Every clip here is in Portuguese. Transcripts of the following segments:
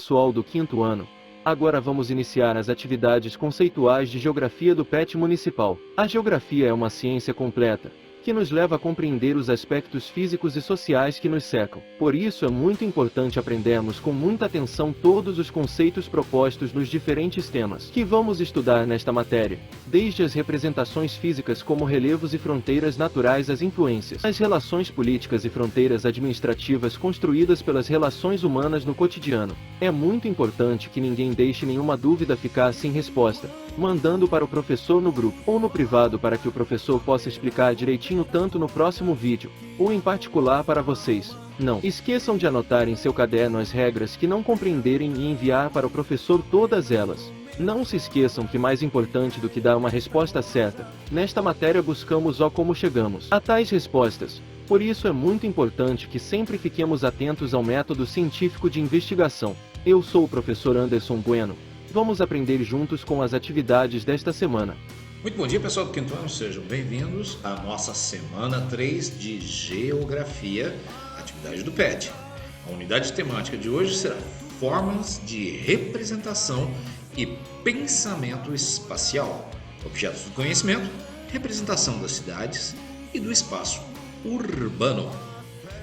pessoal do quinto ano. Agora vamos iniciar as atividades conceituais de Geografia do PET Municipal. A geografia é uma ciência completa, que nos leva a compreender os aspectos físicos e sociais que nos cercam. Por isso é muito importante aprendermos com muita atenção todos os conceitos propostos nos diferentes temas que vamos estudar nesta matéria, desde as representações físicas como relevos e fronteiras naturais às influências, as relações políticas e fronteiras administrativas construídas pelas relações humanas no cotidiano. É muito importante que ninguém deixe nenhuma dúvida ficar sem resposta, mandando para o professor no grupo ou no privado para que o professor possa explicar direitinho tanto no próximo vídeo, ou em particular para vocês. Não esqueçam de anotar em seu caderno as regras que não compreenderem e enviar para o professor todas elas. Não se esqueçam que mais importante do que dar uma resposta certa, nesta matéria buscamos como chegamos a tais respostas. Por isso é muito importante que sempre fiquemos atentos ao método científico de investigação. Eu sou o professor Anderson Bueno. Vamos aprender juntos com as atividades desta semana. Muito bom dia, pessoal do quinto ano, sejam bem-vindos à nossa semana 3 de Geografia, atividade do PET. A unidade temática de hoje será Formas de Representação e Pensamento Espacial, objetos do conhecimento, representação das cidades e do espaço urbano.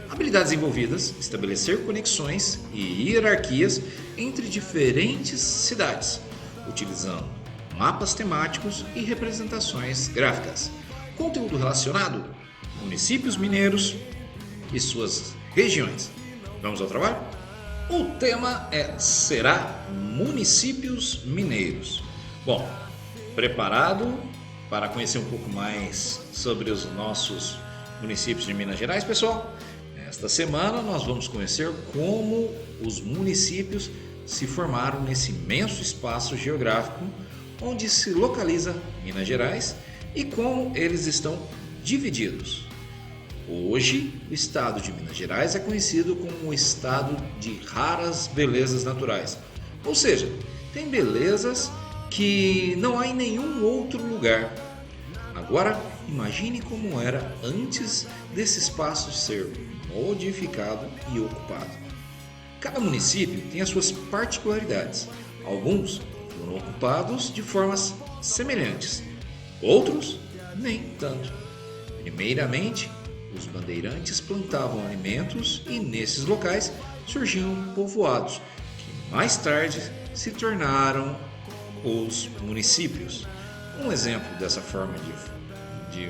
Habilidades envolvidas: estabelecer conexões e hierarquias entre diferentes cidades, utilizando mapas temáticos e representações gráficas. Conteúdo relacionado: municípios mineiros e suas regiões. Vamos ao trabalho? O tema será municípios mineiros. Bom, preparado para conhecer um pouco mais sobre os nossos municípios de Minas Gerais, pessoal? Esta semana nós vamos conhecer como os municípios se formaram nesse imenso espaço geográfico onde se localiza Minas Gerais e como eles estão divididos. Hoje, o estado de Minas Gerais é conhecido como o estado de raras belezas naturais, ou seja, tem belezas que não há em nenhum outro lugar. Agora, imagine como era antes desse espaço ser modificado e ocupado. Cada município tem as suas particularidades. Alguns foram ocupados de formas semelhantes, outros nem tanto. Primeiramente, os bandeirantes plantavam alimentos e nesses locais surgiam povoados, que mais tarde se tornaram os municípios. Um exemplo dessa forma de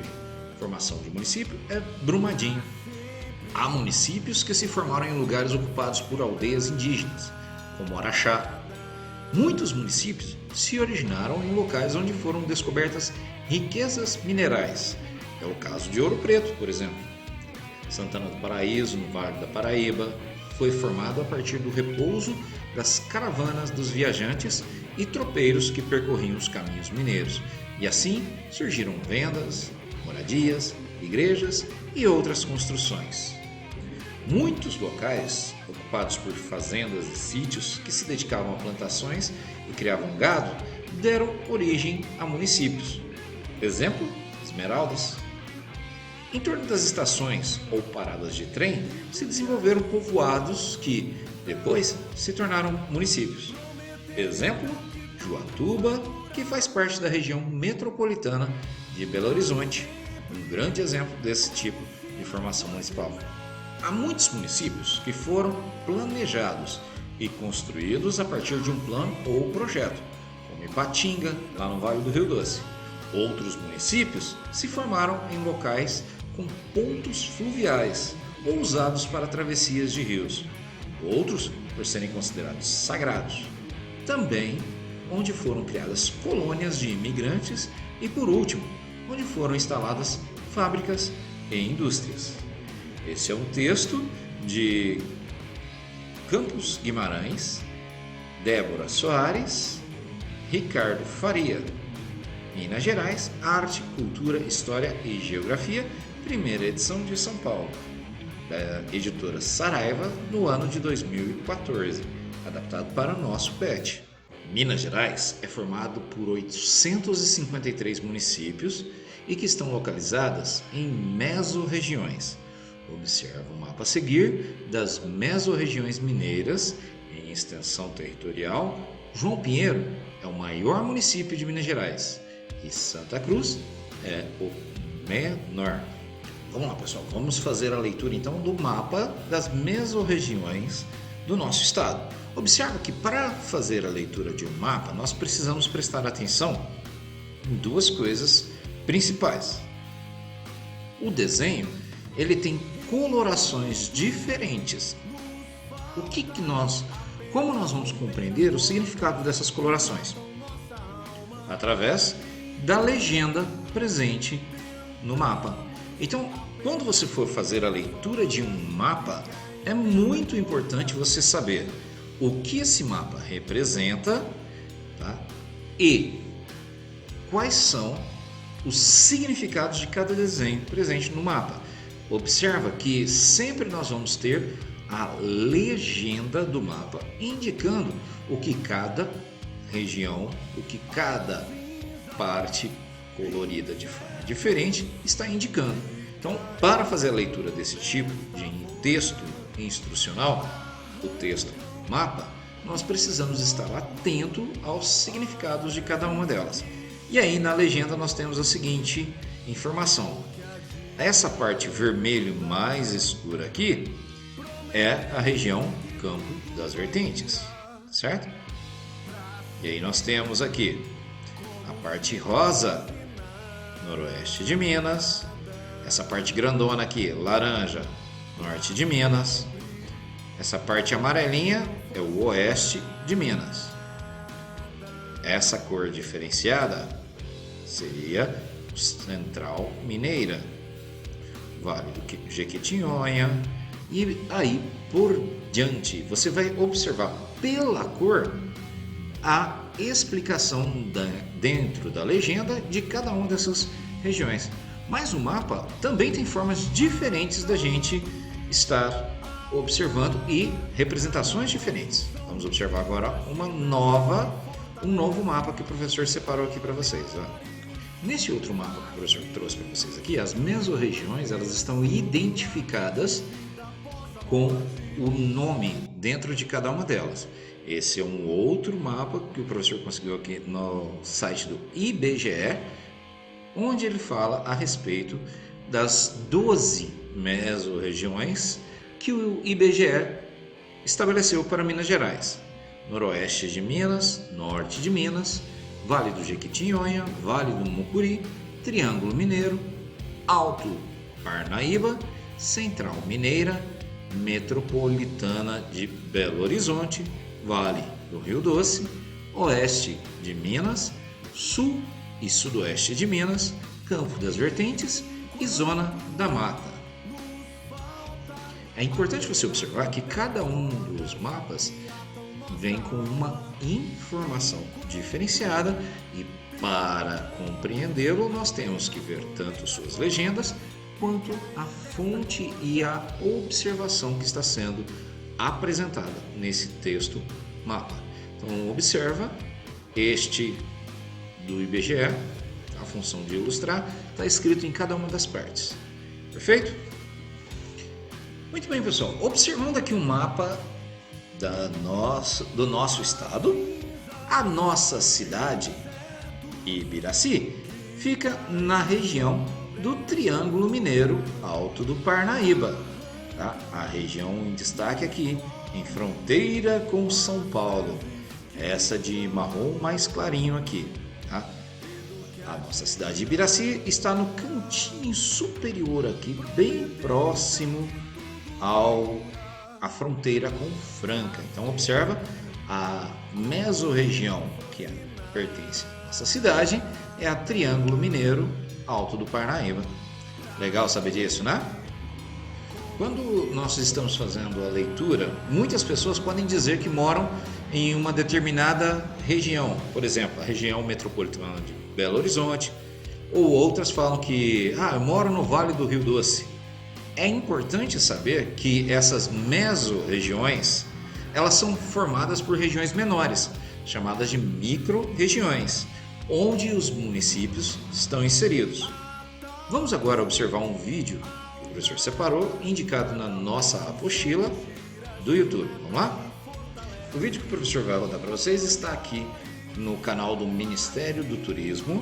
formação de município é Brumadinho. Há municípios que se formaram em lugares ocupados por aldeias indígenas, como Araxá. Muitos municípios se originaram em locais onde foram descobertas riquezas minerais. É o caso de Ouro Preto, por exemplo. Santana do Paraíso, no Vale da Paraíba, foi formado a partir do repouso das caravanas dos viajantes e tropeiros que percorriam os caminhos mineiros. E assim surgiram vendas, moradias, igrejas e outras construções. Muitos locais ocupados por fazendas e sítios que se dedicavam a plantações e criavam gado deram origem a municípios. Exemplo, Esmeraldas. Em torno das estações ou paradas de trem se desenvolveram povoados que depois se tornaram municípios. Exemplo, Juatuba, que faz parte da região metropolitana de Belo Horizonte, um grande exemplo desse tipo de formação municipal. Há muitos municípios que foram planejados e construídos a partir de um plano ou projeto, como Ipatinga, lá no Vale do Rio Doce. Outros municípios se formaram em locais com pontos fluviais ou usados para travessias de rios. Outros por serem considerados sagrados. Também onde foram criadas colônias de imigrantes e, por último, onde foram instaladas fábricas e indústrias. Esse é um texto de Campos Guimarães, Débora Soares, Ricardo Faria. Minas Gerais, Arte, Cultura, História e Geografia, primeira edição de São Paulo, da editora Saraiva, no ano de 2014, adaptado para o nosso PET. Minas Gerais é formado por 853 municípios e que estão localizadas em mesorregiões. Observe o mapa a seguir das mesorregiões mineiras Em extensão territorial, João Pinheiro é o maior município de Minas Gerais e Santa Cruz é o menor. Vamos lá, pessoal, vamos fazer a leitura então do mapa das mesorregiões do nosso estado. Observa que para fazer a leitura de um mapa, nós precisamos prestar atenção em duas coisas principais. O desenho, ele tem colorações diferentes. Como nós vamos compreender o significado dessas colorações? Através da legenda presente no mapa. Então, quando você for fazer a leitura de um mapa, é muito importante você saber o que esse mapa representa, tá? E quais são os significados de cada desenho presente no mapa. Observa que sempre nós vamos ter a legenda do mapa indicando o que cada região, o que cada parte colorida de forma diferente está indicando. Então, para fazer a leitura desse tipo de texto instrucional, o texto mapa, nós precisamos estar atento aos significados de cada uma delas. E aí na legenda nós temos a seguinte informação: essa parte vermelho mais escura aqui é a região Campo das Vertentes, certo? E aí nós temos aqui a parte rosa, noroeste de Minas. Essa parte grandona aqui, laranja, norte de Minas. Essa parte amarelinha é o oeste de Minas. Essa cor diferenciada seria Central Mineira, Vale do Jequitinhonha, e aí por diante. Você vai observar pela cor a explicação dentro da legenda de cada uma dessas regiões. Mas o mapa também tem formas diferentes da gente estar observando e representações diferentes. Vamos observar agora um novo mapa que o professor separou aqui para vocês. Nesse outro mapa que o professor trouxe para vocês aqui, as mesorregiões elas estão identificadas com o nome dentro de cada uma delas. Esse é um outro mapa que o professor conseguiu aqui no site do IBGE, onde ele fala a respeito das 12 mesorregiões que o IBGE estabeleceu para Minas Gerais: Noroeste de Minas, Norte de Minas, Vale do Jequitinhonha, Vale do Mucuri, Triângulo Mineiro, Alto Parnaíba, Central Mineira, Metropolitana de Belo Horizonte, Vale do Rio Doce, Oeste de Minas, Sul e Sudoeste de Minas, Campo das Vertentes e Zona da Mata. É importante você observar que cada um dos mapas vem com uma informação diferenciada e para compreendê-lo nós temos que ver tanto suas legendas quanto a fonte e a observação que está sendo apresentada nesse texto mapa. Então observa este do IBGE, a função de ilustrar, está escrito em cada uma das partes. Perfeito? Muito bem, pessoal. Observando aqui um mapa do nosso estado, a nossa cidade, Ibiraci, fica na região do Triângulo Mineiro Alto do Parnaíba. Tá? A região em destaque aqui, em fronteira com São Paulo. Essa de marrom mais clarinho aqui. Tá? A nossa cidade de Ibiraci está no cantinho superior aqui, bem próximo à fronteira com Franca. Então observa, a mesorregião que pertence à nossa cidade é a Triângulo Mineiro Alto do Parnaíba. Legal saber disso, né? Quando nós estamos fazendo a leitura, muitas pessoas podem dizer que moram em uma determinada região, por exemplo, a região metropolitana de Belo Horizonte, ou outras falam que eu moro no Vale do Rio Doce. É importante saber que essas mesorregiões, elas são formadas por regiões menores, chamadas de micro-regiões, onde os municípios estão inseridos. Vamos agora observar um vídeo que o professor separou, indicado na nossa apostila do YouTube. Vamos lá? O vídeo que o professor vai rodar para vocês está aqui no canal do Ministério do Turismo,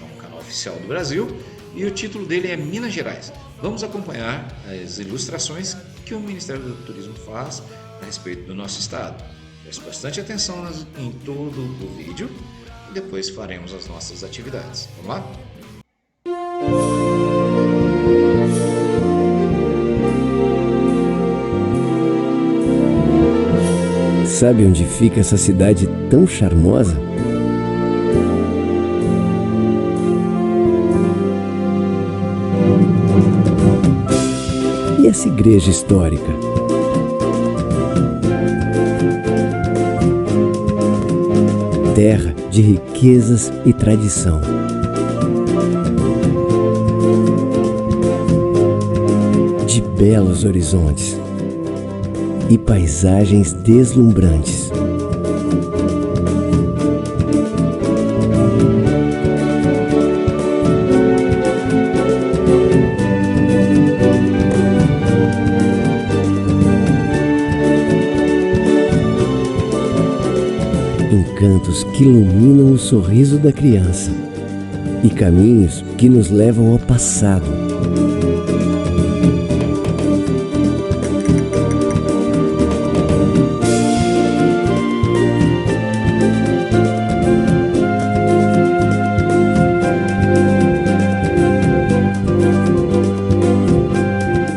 é um canal oficial do Brasil, e o título dele é Minas Gerais. Vamos acompanhar as ilustrações que o Ministério do Turismo faz a respeito do nosso estado. Preste bastante atenção em todo o vídeo e depois faremos as nossas atividades. Vamos lá? Sabe onde fica essa cidade tão charmosa? E essa igreja histórica? Terra de riquezas e tradição. De belos horizontes e paisagens deslumbrantes. Encantos que iluminam o sorriso da criança e caminhos que nos levam ao passado.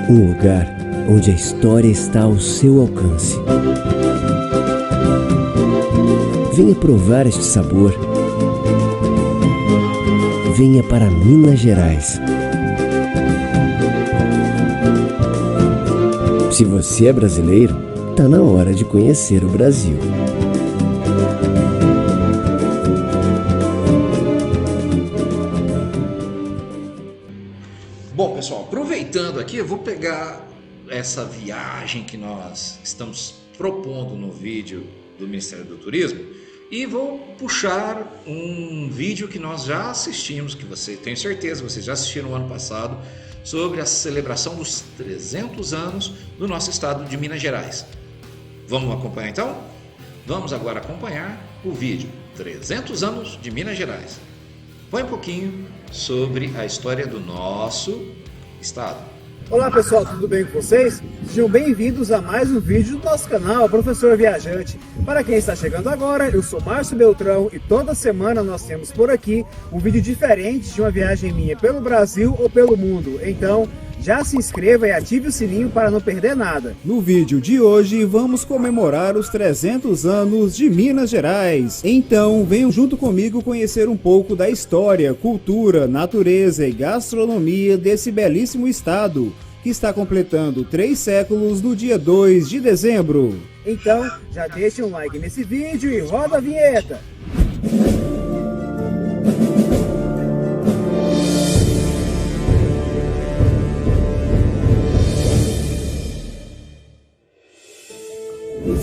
Um lugar onde a história está ao seu alcance. Venha provar este sabor. Venha para Minas Gerais. Se você é brasileiro, está na hora de conhecer o Brasil. Bom, pessoal, aproveitando aqui, eu vou pegar essa viagem que nós estamos propondo no vídeo do Ministério do Turismo e vou puxar um vídeo que nós já assistimos, que tenho certeza vocês já assistiram no ano passado, sobre a celebração dos 300 anos do nosso estado de Minas Gerais. Vamos acompanhar então? Vamos agora acompanhar o vídeo 300 anos de Minas Gerais. Põe um pouquinho sobre a história do nosso estado. Olá pessoal, tudo bem com vocês? Sejam bem-vindos a mais um vídeo do nosso canal Professor Viajante. Para quem está chegando agora, eu sou Márcio Beltrão e toda semana nós temos por aqui um vídeo diferente de uma viagem minha pelo Brasil ou pelo mundo. Então, já se inscreva e ative o sininho para não perder nada. No vídeo de hoje vamos comemorar os 300 anos de Minas Gerais. Então venham junto comigo conhecer um pouco da história, cultura, natureza e gastronomia desse belíssimo estado, que está completando 3 séculos no dia 2 de dezembro. Então, já deixa um like nesse vídeo e roda a vinheta!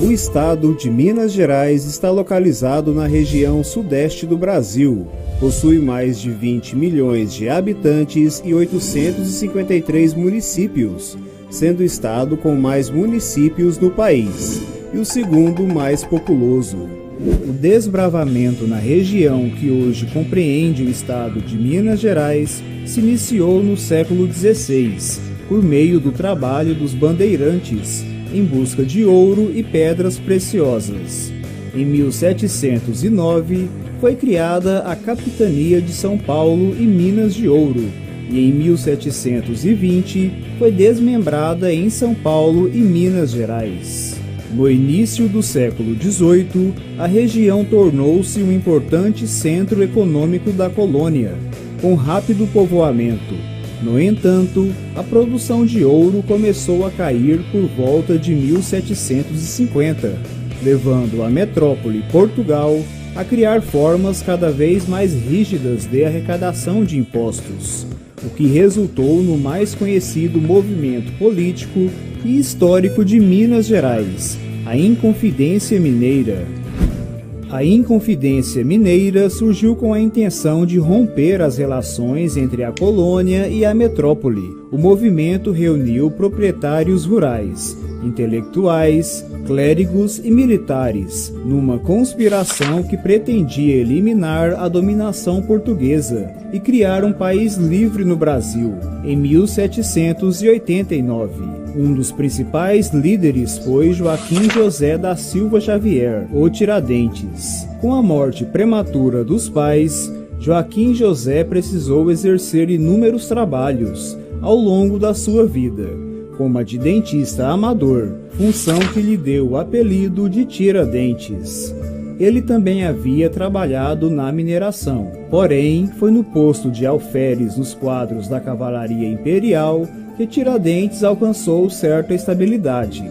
O estado de Minas Gerais está localizado na região sudeste do Brasil. Possui mais de 20 milhões de habitantes e 853 municípios, sendo o estado com mais municípios no país e o segundo mais populoso. O desbravamento na região que hoje compreende o estado de Minas Gerais se iniciou no século XVI, por meio do trabalho dos bandeirantes, em busca de ouro e pedras preciosas. Em 1709, foi criada a Capitania de São Paulo e Minas de Ouro, e em 1720 foi desmembrada em São Paulo e Minas Gerais. No início do século XVIII, a região tornou-se um importante centro econômico da colônia, com rápido povoamento. No entanto, a produção de ouro começou a cair por volta de 1750, levando a metrópole Portugal a criar formas cada vez mais rígidas de arrecadação de impostos, o que resultou no mais conhecido movimento político e histórico de Minas Gerais, a Inconfidência Mineira. A Inconfidência Mineira surgiu com a intenção de romper as relações entre a colônia e a metrópole. O movimento reuniu proprietários rurais intelectuais, clérigos e militares, numa conspiração que pretendia eliminar a dominação portuguesa e criar um país livre no Brasil, em 1789. Um dos principais líderes foi Joaquim José da Silva Xavier, ou Tiradentes. Com a morte prematura dos pais, Joaquim José precisou exercer inúmeros trabalhos ao longo da sua vida, como a de dentista amador, função que lhe deu o apelido de Tiradentes. Ele também havia trabalhado na mineração, porém foi no posto de alferes nos quadros da Cavalaria Imperial que Tiradentes alcançou certa estabilidade.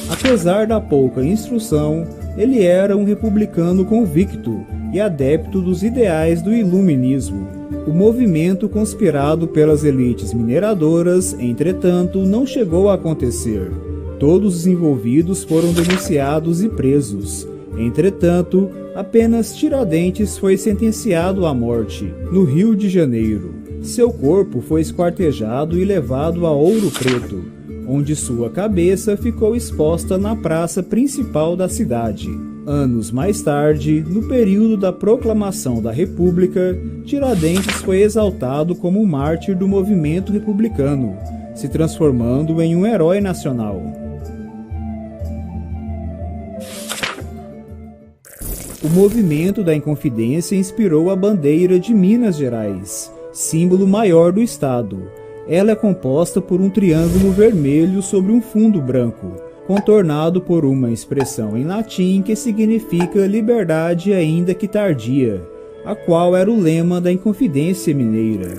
Apesar da pouca instrução, ele era um republicano convicto e adepto dos ideais do iluminismo. O movimento conspirado pelas elites mineradoras, entretanto, não chegou a acontecer. Todos os envolvidos foram denunciados e presos. Entretanto, apenas Tiradentes foi sentenciado à morte, no Rio de Janeiro. Seu corpo foi esquartejado e levado a Ouro Preto, onde sua cabeça ficou exposta na praça principal da cidade. Anos mais tarde, no período da proclamação da República, Tiradentes foi exaltado como mártir do movimento republicano, se transformando em um herói nacional. O movimento da Inconfidência inspirou a bandeira de Minas Gerais, símbolo maior do estado. Ela é composta por um triângulo vermelho sobre um fundo branco, contornado por uma expressão em latim que significa liberdade ainda que tardia, a qual era o lema da Inconfidência Mineira.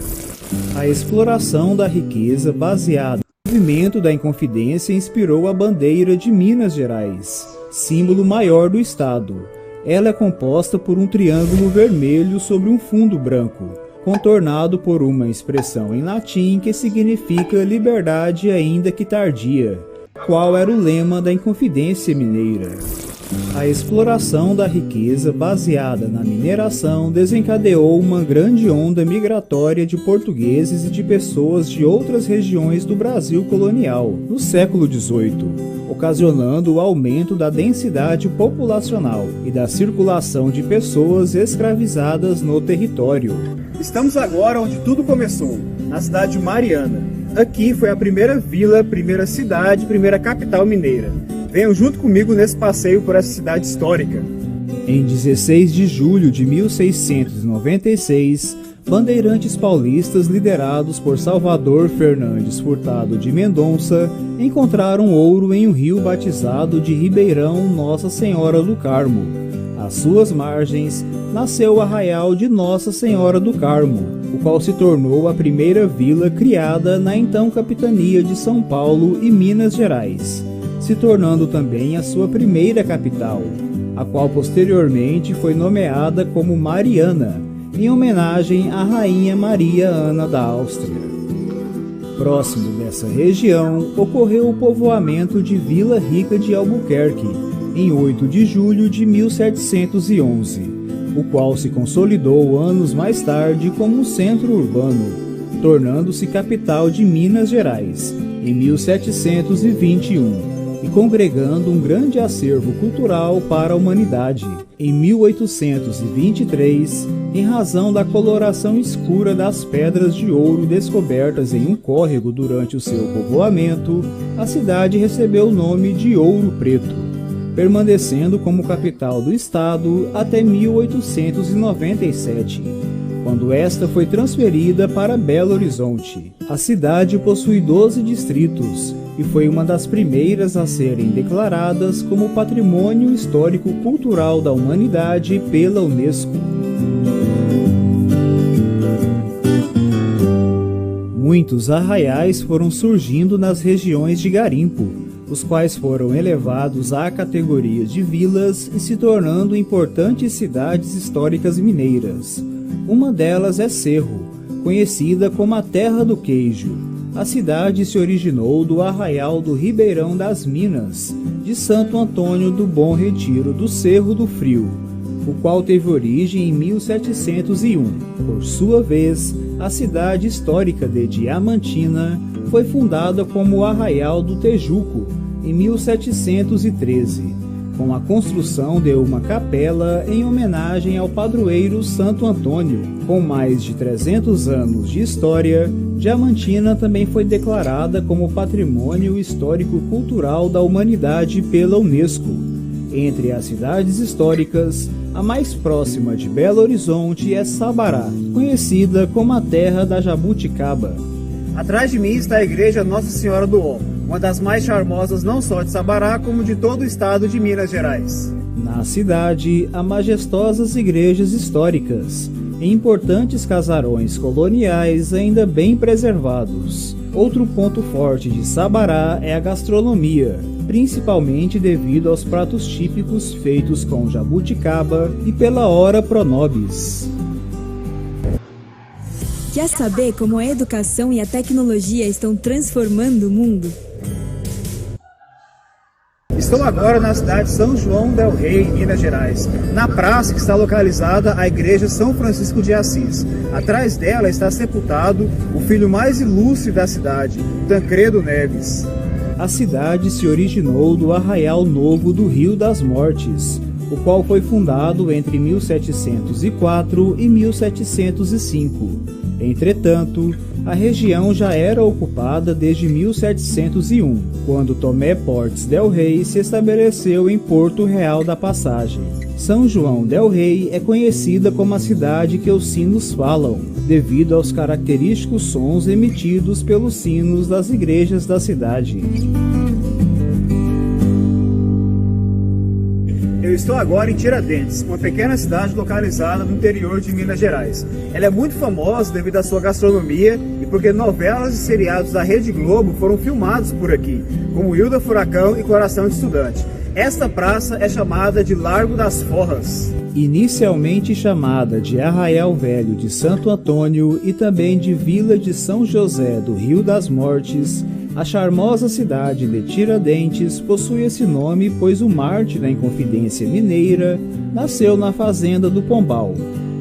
A exploração da riqueza baseada no movimento da Inconfidência inspirou a bandeira de Minas Gerais, símbolo maior do estado. Ela é composta por um triângulo vermelho sobre um fundo branco, contornado por uma expressão em latim que significa liberdade ainda que tardia, qual era o lema da Inconfidência Mineira. A exploração da riqueza baseada na mineração desencadeou uma grande onda migratória de portugueses e de pessoas de outras regiões do Brasil colonial no século XVIII, ocasionando o aumento da densidade populacional e da circulação de pessoas escravizadas no território. Estamos agora onde tudo começou, na cidade de Mariana. Aqui foi a primeira vila, primeira cidade, primeira capital mineira. Venham junto comigo nesse passeio por essa cidade histórica. Em 16 de julho de 1696, bandeirantes paulistas liderados por Salvador Fernandes Furtado de Mendonça encontraram ouro em um rio batizado de Ribeirão Nossa Senhora do Carmo. Às suas margens nasceu o arraial de Nossa Senhora do Carmo, o qual se tornou a primeira vila criada na então capitania de São Paulo e Minas Gerais, se tornando também a sua primeira capital, a qual posteriormente foi nomeada como Mariana, em homenagem à Rainha Maria Ana da Áustria. Próximo dessa região, ocorreu o povoamento de Vila Rica de Albuquerque, em 8 de julho de 1711, o qual se consolidou anos mais tarde como um centro urbano, tornando-se capital de Minas Gerais, em 1721, e congregando um grande acervo cultural para a humanidade. Em 1823, em razão da coloração escura das pedras de ouro descobertas em um córrego durante o seu povoamento, a cidade recebeu o nome de Ouro Preto, permanecendo como capital do estado até 1897, quando esta foi transferida para Belo Horizonte. A cidade possui 12 distritos e foi uma das primeiras a serem declaradas como Patrimônio Histórico-Cultural da Humanidade pela Unesco. Muitos arraiais foram surgindo nas regiões de garimpo, os quais foram elevados à categoria de vilas e se tornando importantes cidades históricas mineiras. Uma delas é Cerro, conhecida como a Terra do Queijo. A cidade se originou do arraial do Ribeirão das Minas, de Santo Antônio do Bom Retiro do Cerro do Frio, o qual teve origem em 1701. Por sua vez, a cidade histórica de Diamantina foi fundada como o Arraial do Tejuco, em 1713, com a construção de uma capela em homenagem ao padroeiro Santo Antônio. Com mais de 300 anos de história, Diamantina também foi declarada como Patrimônio Histórico-Cultural da Humanidade pela Unesco. Entre as cidades históricas, a mais próxima de Belo Horizonte é Sabará, conhecida como a terra da jabuticaba. Atrás de mim está a igreja Nossa Senhora do Ó, uma das mais charmosas não só de Sabará, como de todo o estado de Minas Gerais. Na cidade, há majestosas igrejas históricas, e importantes casarões coloniais ainda bem preservados. Outro ponto forte de Sabará é a gastronomia, principalmente devido aos pratos típicos feitos com jabuticaba e pela hora pro nobis. Quer saber como a educação e a tecnologia estão transformando o mundo? Estou agora na cidade de São João del Rei, em Minas Gerais, na praça que está localizada a igreja São Francisco de Assis. Atrás dela está sepultado o filho mais ilustre da cidade, Tancredo Neves. A cidade se originou do Arraial Novo do Rio das Mortes, o qual foi fundado entre 1704 e 1705. Entretanto, a região já era ocupada desde 1701, quando Tomé Portes del Rey se estabeleceu em Porto Real da Passagem. São João del Rei é conhecida como a cidade que os sinos falam, devido aos característicos sons emitidos pelos sinos das igrejas da cidade. Eu estou agora em Tiradentes, uma pequena cidade localizada no interior de Minas Gerais. Ela é muito famosa devido à sua gastronomia e porque novelas e seriados da Rede Globo foram filmados por aqui, como Hilda Furacão e Coração de Estudante. Esta praça é chamada de Largo das Forras. Inicialmente chamada de Arraial Velho de Santo Antônio e também de Vila de São José do Rio das Mortes, a charmosa cidade de Tiradentes possui esse nome pois o mártir da Inconfidência Mineira nasceu na fazenda do Pombal,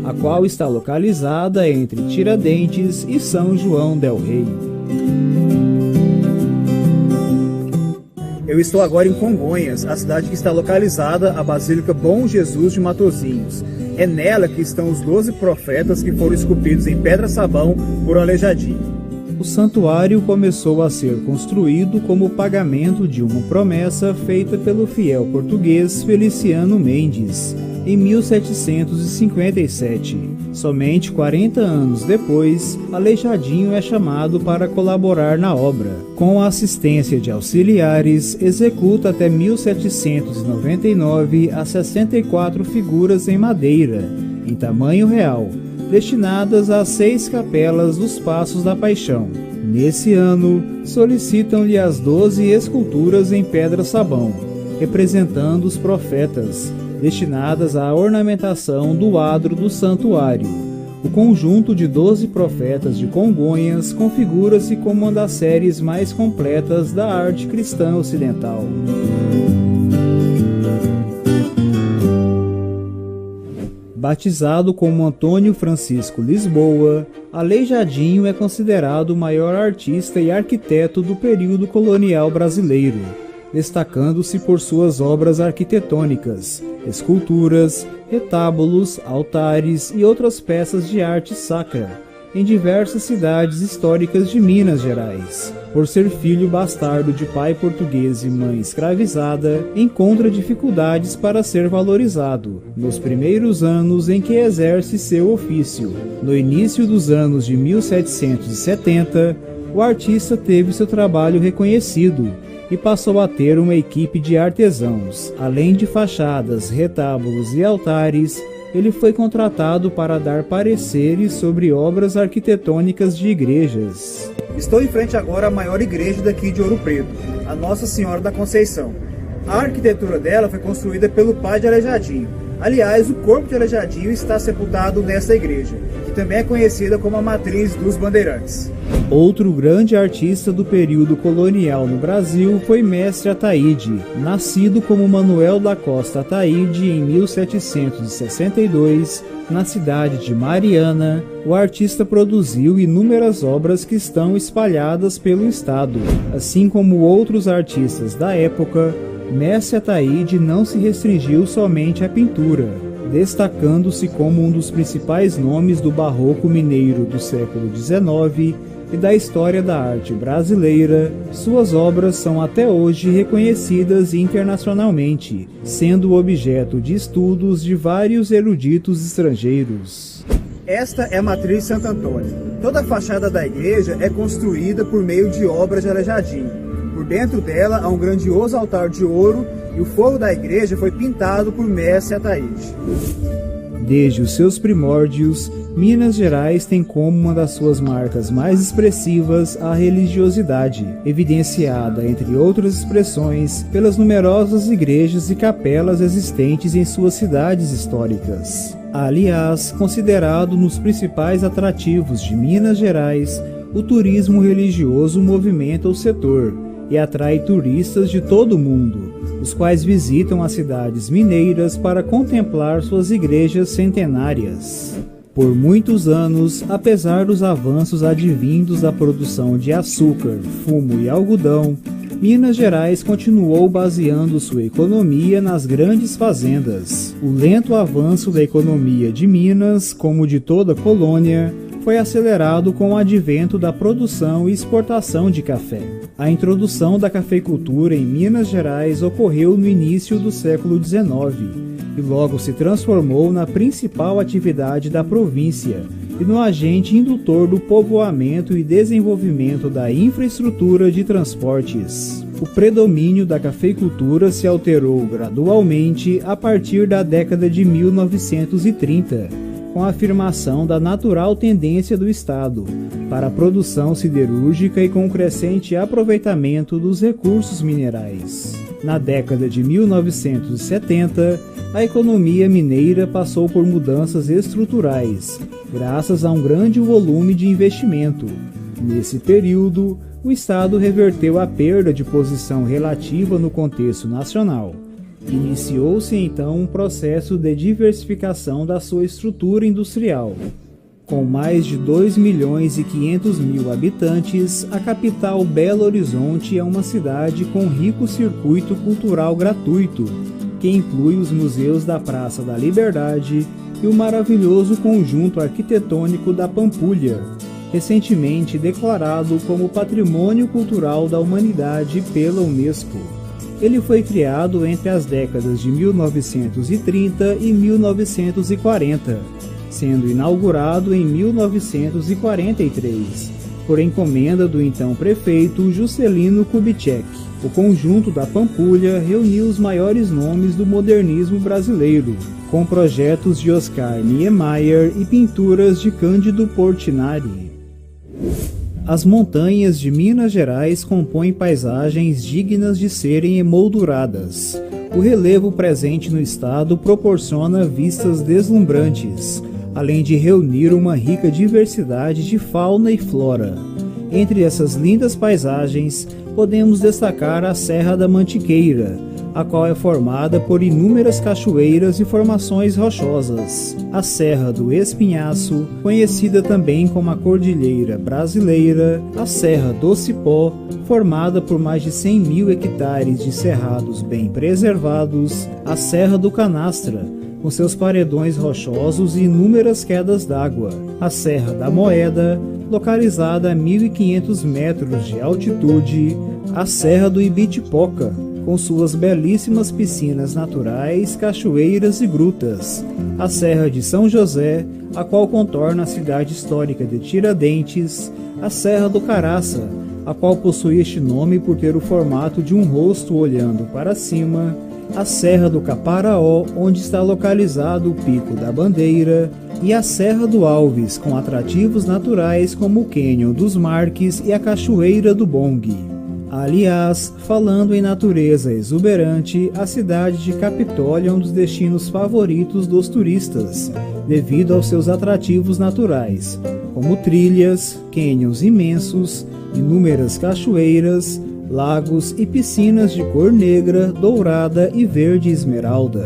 a qual está localizada entre Tiradentes e São João del Rei. Eu estou agora em Congonhas, a cidade que está localizada a Basílica Bom Jesus de Matozinhos. É nela que estão os 12 profetas que foram esculpidos em pedra-sabão por Aleijadinho. O santuário começou a ser construído como pagamento de uma promessa feita pelo fiel português Feliciano Mendes, em 1757. Somente 40 anos depois, Aleijadinho é chamado para colaborar na obra. Com a assistência de auxiliares, executa até 1799 as 64 figuras em madeira, em tamanho real, destinadas às 6 capelas dos Passos da Paixão. Nesse ano, solicitam-lhe as 12 esculturas em pedra-sabão, representando os profetas, destinadas à ornamentação do adro do santuário. O conjunto de 12 profetas de Congonhas configura-se como uma das séries mais completas da arte cristã ocidental. Batizado como Antônio Francisco Lisboa, Aleijadinho é considerado o maior artista e arquiteto do período colonial brasileiro, destacando-se por suas obras arquitetônicas, esculturas, retábulos, altares e outras peças de arte sacra, em diversas cidades históricas de Minas Gerais. Por ser filho bastardo de pai português e mãe escravizada, encontra dificuldades para ser valorizado nos primeiros anos em que exerce seu ofício. No início dos anos de 1770, o artista teve seu trabalho reconhecido e passou a ter uma equipe de artesãos. Além de fachadas, retábulos e altares, ele foi contratado para dar pareceres sobre obras arquitetônicas de igrejas. Estou em frente agora à maior igreja daqui de Ouro Preto, a Nossa Senhora da Conceição. A arquitetura dela foi construída pelo pai de Aleijadinho. Aliás, o corpo de Aleijadinho está sepultado nesta igreja, que também é conhecida como a Matriz dos Bandeirantes. Outro grande artista do período colonial no Brasil foi Mestre Ataíde. Nascido como Manuel da Costa Ataíde em 1762, na cidade de Mariana, o artista produziu inúmeras obras que estão espalhadas pelo estado. Assim como outros artistas da época, Mestre Ataíde não se restringiu somente à pintura, destacando-se como um dos principais nomes do barroco mineiro do século XIX e da história da arte brasileira. Suas obras são até hoje reconhecidas internacionalmente, sendo objeto de estudos de vários eruditos estrangeiros. Esta é a Matriz Santo Antônio. Toda a fachada da igreja é construída por meio de obras de Aleijadinho. Por dentro dela há um grandioso altar de ouro e o forro da igreja foi pintado por Mestre Ataíde. Desde os seus primórdios, Minas Gerais tem como uma das suas marcas mais expressivas a religiosidade, evidenciada, entre outras expressões, pelas numerosas igrejas e capelas existentes em suas cidades históricas. Aliás, considerado nos principais atrativos de Minas Gerais, o turismo religioso movimenta o setor e atrai turistas de todo o mundo, os quais visitam as cidades mineiras para contemplar suas igrejas centenárias. Por muitos anos, apesar dos avanços advindos da produção de açúcar, fumo e algodão, Minas Gerais continuou baseando sua economia nas grandes fazendas. O lento avanço da economia de Minas, como de toda a colônia, foi acelerado com o advento da produção e exportação de café. A introdução da cafeicultura em Minas Gerais ocorreu no início do século XIX e logo se transformou na principal atividade da província e no agente indutor do povoamento e desenvolvimento da infraestrutura de transportes. O predomínio da cafeicultura se alterou gradualmente a partir da década de 1930, com a afirmação da natural tendência do Estado para a produção siderúrgica e com o crescente aproveitamento dos recursos minerais. Na década de 1970, a economia mineira passou por mudanças estruturais, graças a um grande volume de investimento. Nesse período, o Estado reverteu a perda de posição relativa no contexto nacional. Iniciou-se então um processo de diversificação da sua estrutura industrial. Com mais de 2.500.000 habitantes, a capital Belo Horizonte é uma cidade com rico circuito cultural gratuito, que inclui os museus da Praça da Liberdade e o maravilhoso conjunto arquitetônico da Pampulha, recentemente declarado como Patrimônio Cultural da Humanidade pela Unesco. Ele foi criado entre as décadas de 1930 e 1940, sendo inaugurado em 1943, por encomenda do então prefeito Juscelino Kubitschek. O conjunto da Pampulha reuniu os maiores nomes do modernismo brasileiro, com projetos de Oscar Niemeyer e pinturas de Cândido Portinari. As montanhas de Minas Gerais compõem paisagens dignas de serem emolduradas. O relevo presente no estado proporciona vistas deslumbrantes, além de reunir uma rica diversidade de fauna e flora. Entre essas lindas paisagens, podemos destacar a Serra da Mantiqueira, a qual é formada por inúmeras cachoeiras e formações rochosas. A Serra do Espinhaço, conhecida também como a Cordilheira Brasileira, a Serra do Cipó, formada por mais de 100.000 hectares de cerrados bem preservados, a Serra do Canastra, com seus paredões rochosos e inúmeras quedas d'água, a Serra da Moeda, localizada a 1.500 metros de altitude, a Serra do Ibitipoca, com suas belíssimas piscinas naturais, cachoeiras e grutas, a Serra de São José, a qual contorna a cidade histórica de Tiradentes, a Serra do Caraça, a qual possui este nome por ter o formato de um rosto olhando para cima, a Serra do Caparaó, onde está localizado o Pico da Bandeira, e a Serra do Alves, com atrativos naturais como o Cânion dos Marques e a Cachoeira do Bong. Aliás, falando em natureza exuberante, a cidade de Capitólio é um dos destinos favoritos dos turistas, devido aos seus atrativos naturais, como trilhas, cânions imensos, inúmeras cachoeiras, lagos e piscinas de cor negra, dourada e verde esmeralda.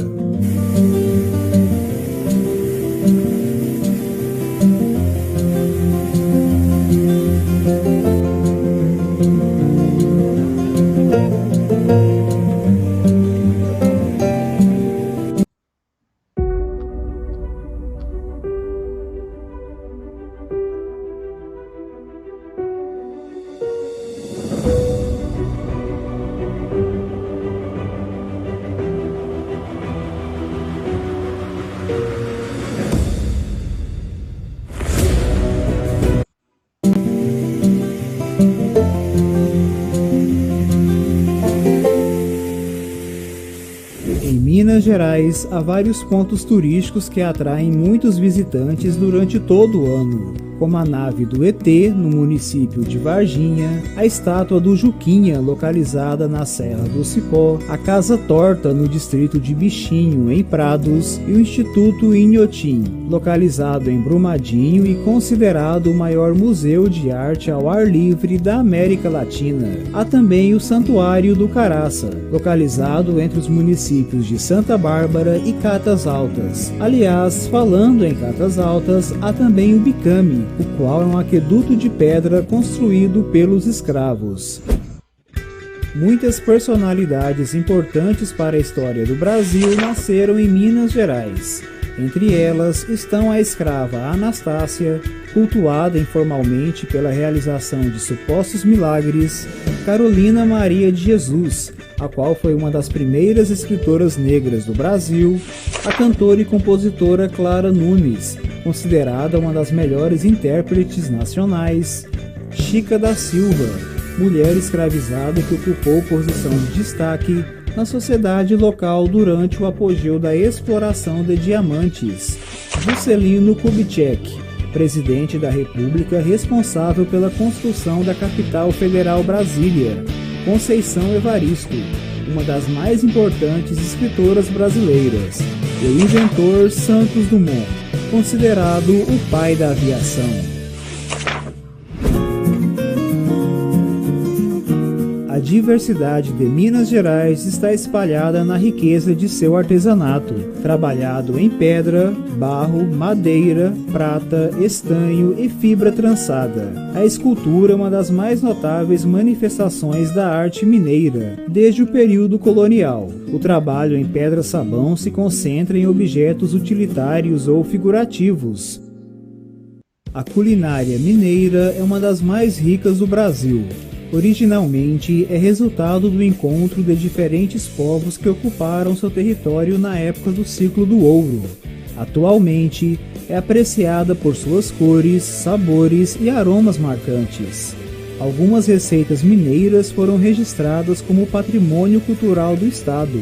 Em Minas Gerais, há vários pontos turísticos que atraem muitos visitantes durante todo o ano, como a nave do ET, no município de Varginha, a estátua do Juquinha, localizada na Serra do Cipó, a Casa Torta, no distrito de Bichinho, em Prados, e o Instituto Inhotim, localizado em Brumadinho e considerado o maior museu de arte ao ar livre da América Latina. Há também o Santuário do Caraça, localizado entre os municípios de Santa Bárbara e Catas Altas. Aliás, falando em Catas Altas, há também o Bicame, o qual é um aqueduto de pedra construído pelos escravos. Muitas personalidades importantes para a história do Brasil nasceram em Minas Gerais. Entre elas estão a escrava Anastácia, cultuada informalmente pela realização de supostos milagres, Carolina Maria de Jesus, a qual foi uma das primeiras escritoras negras do Brasil, a cantora e compositora Clara Nunes, considerada uma das melhores intérpretes nacionais, Chica da Silva, mulher escravizada que ocupou posição de destaque na sociedade local durante o apogeu da exploração de diamantes, Juscelino Kubitschek, presidente da República responsável pela construção da capital federal Brasília, Conceição Evaristo, uma das mais importantes escritoras brasileiras, e o inventor Santos Dumont, considerado o pai da aviação. A diversidade de Minas Gerais está espalhada na riqueza de seu artesanato, trabalhado em pedra, barro, madeira, prata, estanho e fibra trançada. A escultura é uma das mais notáveis manifestações da arte mineira, desde o período colonial. O trabalho em pedra-sabão se concentra em objetos utilitários ou figurativos. A culinária mineira é uma das mais ricas do Brasil. Originalmente, é resultado do encontro de diferentes povos que ocuparam seu território na época do ciclo do ouro. Atualmente, é apreciada por suas cores, sabores e aromas marcantes. Algumas receitas mineiras foram registradas como patrimônio cultural do estado,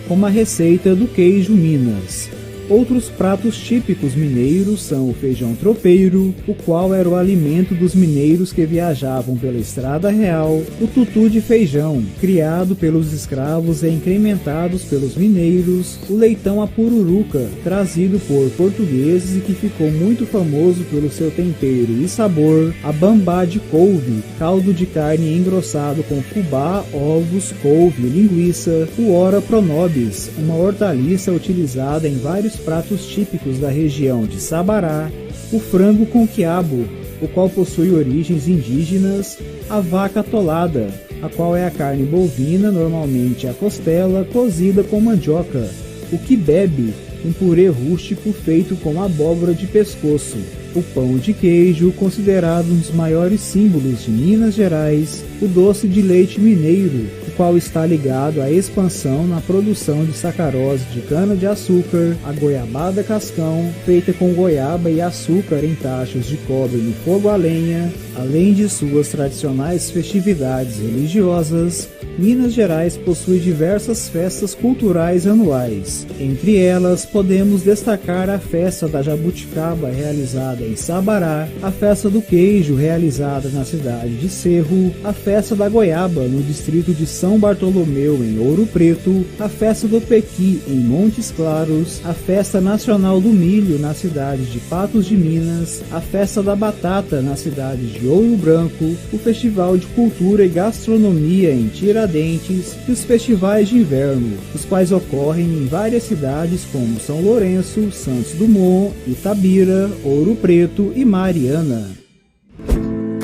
como a receita do queijo Minas. Outros pratos típicos mineiros são o feijão tropeiro, o qual era o alimento dos mineiros que viajavam pela Estrada Real, o tutu de feijão, criado pelos escravos e incrementados pelos mineiros, o leitão à pururuca, trazido por portugueses e que ficou muito famoso pelo seu tempero e sabor, a bambá de couve, caldo de carne engrossado com fubá, ovos, couve e linguiça, o ora pronobis, uma hortaliça utilizada em vários pratos típicos da região de Sabará, o frango com quiabo, o qual possui origens indígenas, a vaca atolada, a qual é a carne bovina, normalmente a costela, cozida com mandioca, o quibebe, um purê rústico feito com abóbora de pescoço, o pão de queijo, considerado um dos maiores símbolos de Minas Gerais, o doce de leite mineiro, o qual está ligado à expansão na produção de sacarose de cana-de-açúcar, a goiabada cascão, feita com goiaba e açúcar em tachos de cobre no fogo a lenha, além de suas tradicionais festividades religiosas, Minas Gerais possui diversas festas culturais anuais. Entre elas, podemos destacar a Festa da Jabuticaba, realizada em Sabará, a Festa do Queijo, realizada na cidade de Cerro, a Festa da Goiaba, no distrito de São Bartolomeu, em Ouro Preto, a Festa do Pequi, em Montes Claros, a Festa Nacional do Milho, na cidade de Patos de Minas, a Festa da Batata, na cidade de Ouro Branco, o Festival de Cultura e Gastronomia em Tiradentes e os festivais de inverno, os quais ocorrem em várias cidades como São Lourenço, Santos Dumont, Itabira, Ouro Preto e Mariana.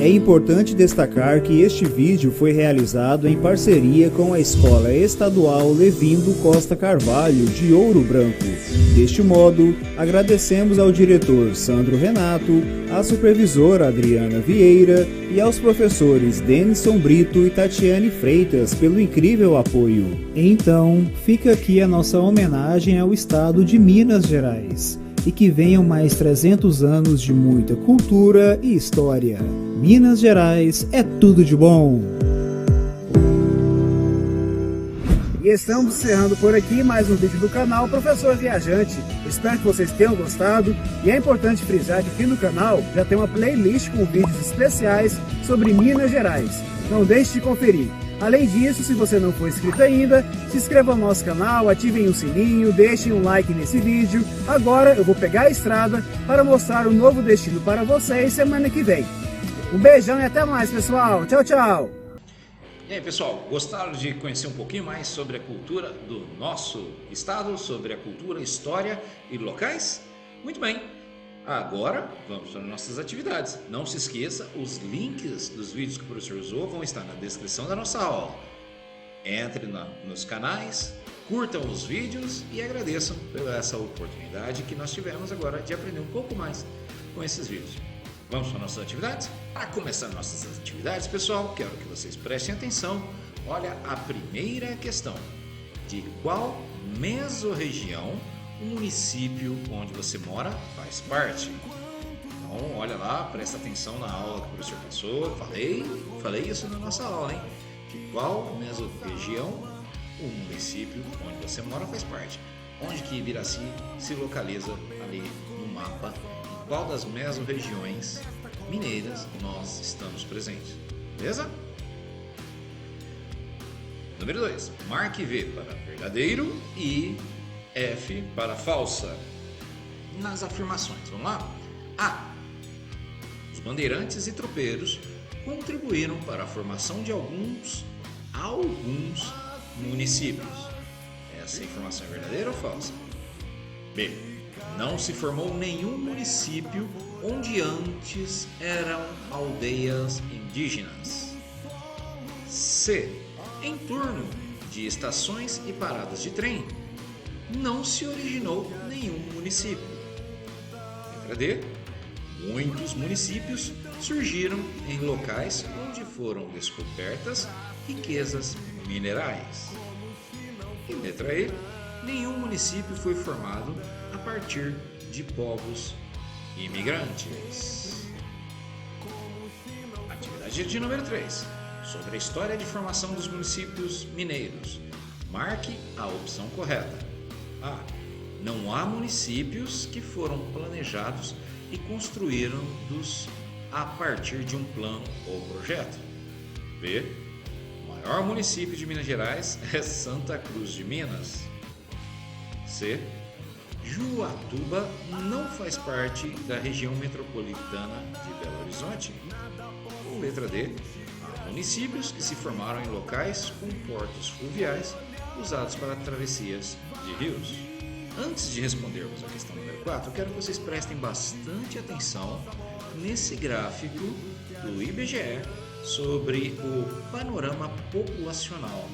É importante destacar que este vídeo foi realizado em parceria com a Escola Estadual Levindo Costa Carvalho, de Ouro Branco. Deste modo, agradecemos ao diretor Sandro Renato, à supervisora Adriana Vieira e aos professores Denison Brito e Tatiane Freitas pelo incrível apoio. Então, fica aqui a nossa homenagem ao estado de Minas Gerais. E que venham mais 300 anos de muita cultura e história. Minas Gerais é tudo de bom! E estamos encerrando por aqui mais um vídeo do canal Professor Viajante. Espero que vocês tenham gostado e é importante frisar que aqui no canal já tem uma playlist com vídeos especiais sobre Minas Gerais. Não deixe de conferir. Além disso, se você não for inscrito ainda, se inscreva no nosso canal, ativem o sininho, deixem um like nesse vídeo. Agora eu vou pegar a estrada para mostrar um novo destino para vocês semana que vem. Um beijão e até mais, pessoal. Tchau, tchau. E aí, pessoal, gostaram de conhecer um pouquinho mais sobre a cultura do nosso estado, sobre a cultura, história e locais? Muito bem. Agora, vamos para nossas atividades. Não se esqueça, os links dos vídeos que o professor usou vão estar na descrição da nossa aula. Entre nos canais, curtam os vídeos e agradeçam por essa oportunidade que nós tivemos agora de aprender um pouco mais com esses vídeos. Vamos para nossas atividades? Para começar nossas atividades, pessoal, quero que vocês prestem atenção. Olha a primeira questão. De qual mesorregião o município onde você mora faz parte? Então, olha lá, presta atenção na aula que o professor passou. Falei isso na nossa aula, hein? De qual mesorregião o município onde você mora faz parte? Onde que Ibiraci se localiza ali no mapa? Em qual das mesorregiões mineiras nós estamos presentes? Beleza? Número 2. Marque V para verdadeiro e F para falsa. Nas afirmações, vamos lá? A. Os bandeirantes e tropeiros contribuíram para a formação de alguns municípios. Essa informação é verdadeira ou falsa? B. Não se formou nenhum município onde antes eram aldeias indígenas. C. Em torno de estações e paradas de trem, não se originou nenhum município. Letra D. Muitos municípios surgiram em locais onde foram descobertas riquezas minerais. E letra E. Nenhum município foi formado a partir de povos imigrantes. Atividade de número 3. Sobre a história de formação dos municípios mineiros. Marque a opção correta. A. Não há municípios que foram planejados e construídos a partir de um plano ou projeto. B. O maior município de Minas Gerais é Santa Cruz de Minas. C. Juatuba não faz parte da região metropolitana de Belo Horizonte. Ou letra D. Há municípios que se formaram em locais com portos fluviais usados para travessias de rios. Antes de respondermos a questão número 4, eu quero que vocês prestem bastante atenção nesse gráfico do IBGE sobre o panorama populacional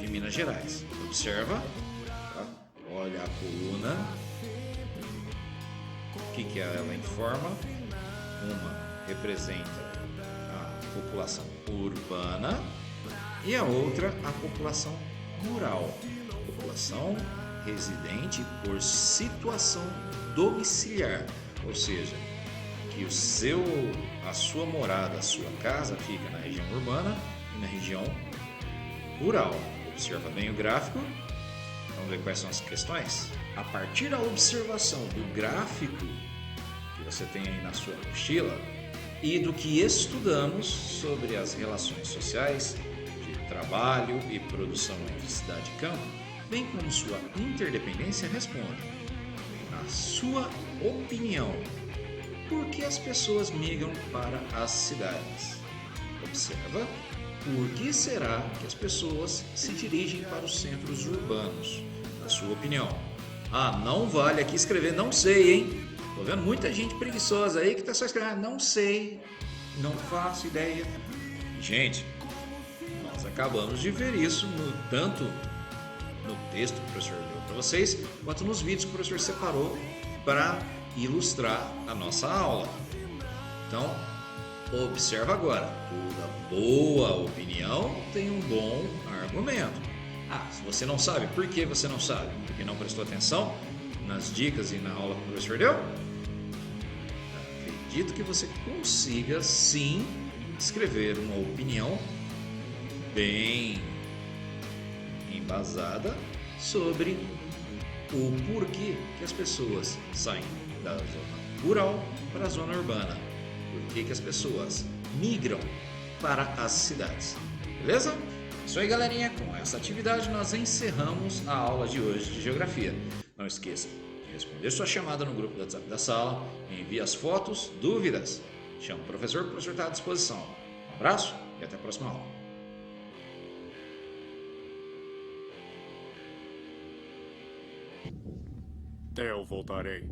de Minas Gerais. Observa, tá? Olha a coluna, o que ela informa. Uma representa a população urbana e a outra a população rural, população residente por situação domiciliar, ou seja, que a sua morada, a sua casa fica na região urbana e na região rural. Observa bem o gráfico. Vamos ver quais são as questões? A partir da observação do gráfico que você tem aí na sua mochila e do que estudamos sobre as relações sociais de trabalho e produção entre cidade e campo, bem como sua interdependência, responde: na sua opinião, por que as pessoas migram para as cidades? Observa, por que será que as pessoas se dirigem para os centros urbanos? Na sua opinião. Ah, não vale aqui escrever não sei, hein? Tô vendo muita gente preguiçosa aí que tá só escrevendo não sei, não faço ideia. Gente, nós acabamos de ver isso tanto no texto que o professor deu para vocês, quanto nos vídeos que o professor separou para ilustrar a nossa aula. Então, observa agora, toda boa opinião tem um bom argumento. Ah, se você não sabe, por que você não sabe? Porque não prestou atenção nas dicas e na aula que o professor deu? Acredito que você consiga sim escrever uma opinião bem embasada sobre o porquê que as pessoas saem da zona rural para a zona urbana. Por que as pessoas migram para as cidades. Beleza? Isso aí, galerinha. Com essa atividade nós encerramos a aula de hoje de Geografia. Não esqueça de responder sua chamada no grupo do WhatsApp da sala, envie as fotos, dúvidas. Chama o professor está à disposição. Um abraço e até a próxima aula. Eu voltarei.